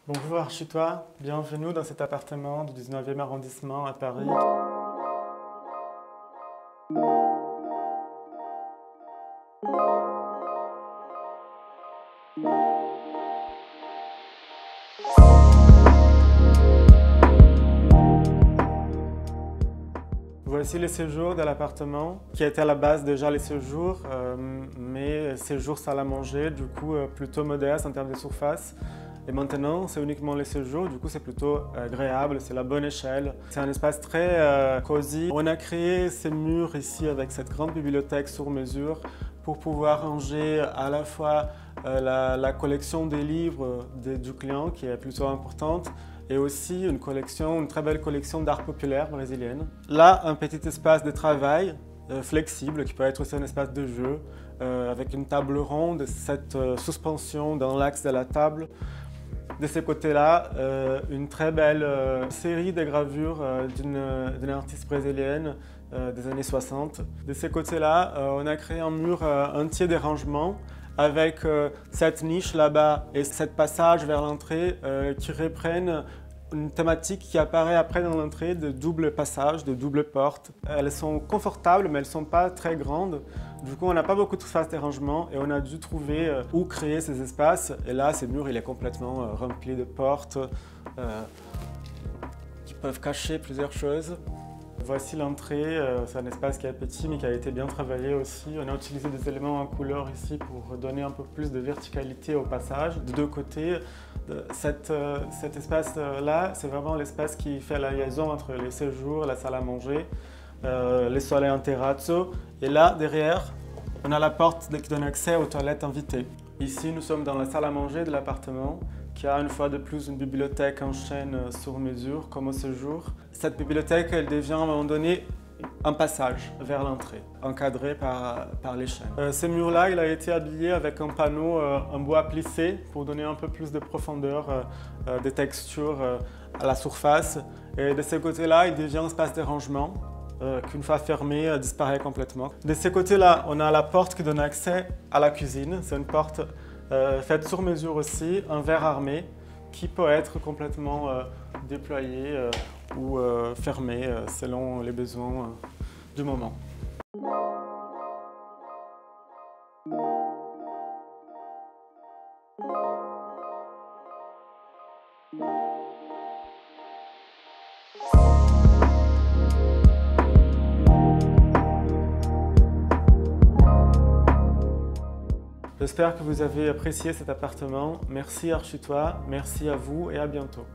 Bonjour Architois, bienvenue dans cet appartement du 19e arrondissement à Paris. Voici les séjours de l'appartement, qui était à la base déjà les séjours, mais séjours salle à manger, du coup plutôt modeste en termes de surface. Et maintenant, c'est uniquement les séjours, du coup c'est plutôt agréable, c'est la bonne échelle. C'est un espace très cosy. On a créé ces murs ici avec cette grande bibliothèque sur mesure pour pouvoir ranger à la fois la collection des livres du client, qui est plutôt importante, et aussi une très belle collection d'art populaire brésilienne. Là, un petit espace de travail flexible qui peut être aussi un espace de jeu avec une table ronde, cette suspension dans l'axe de la table. De ce côté-là, une très belle série de gravures d'une artiste brésilienne des années 60. De ce côté-là, on a créé un mur entier de rangements avec cette niche là-bas et cette passage vers l'entrée qui reprennent une thématique qui apparaît après dans l'entrée de double passage, de double porte. Elles sont confortables mais elles ne sont pas très grandes. Du coup, on n'a pas beaucoup d'espace de rangement et on a dû trouver où créer ces espaces. Et là, ce mur, il est complètement rempli de portes qui peuvent cacher plusieurs choses. Voici l'entrée, c'est un espace qui est petit mais qui a été bien travaillé aussi. On a utilisé des éléments en couleur ici pour donner un peu plus de verticalité au passage. De deux côtés, cet espace-là, c'est vraiment l'espace qui fait la liaison entre les séjours, la salle à manger, les soleils en terrazzo. Et là, derrière, on a la porte qui donne accès aux toilettes invitées. Ici, nous sommes dans la salle à manger de l'appartement, qui a une fois de plus une bibliothèque en chaîne sur mesure, comme au séjour. Cette bibliothèque, elle devient à un moment donné un passage vers l'entrée, encadré par les chaînes. Ce mur-là, il a été habillé avec un panneau en bois plissé pour donner un peu plus de profondeur, de texture à la surface. Et de ce côté-là, il devient un espace de rangement qu'une fois fermé, disparaît complètement. De ce côté-là, on a la porte qui donne accès à la cuisine. C'est une porte faite sur mesure aussi, en verre armé, qui peut être complètement déployé ou fermé selon les besoins du moment. J'espère que vous avez apprécié cet appartement. Merci Architois, merci à vous et à bientôt.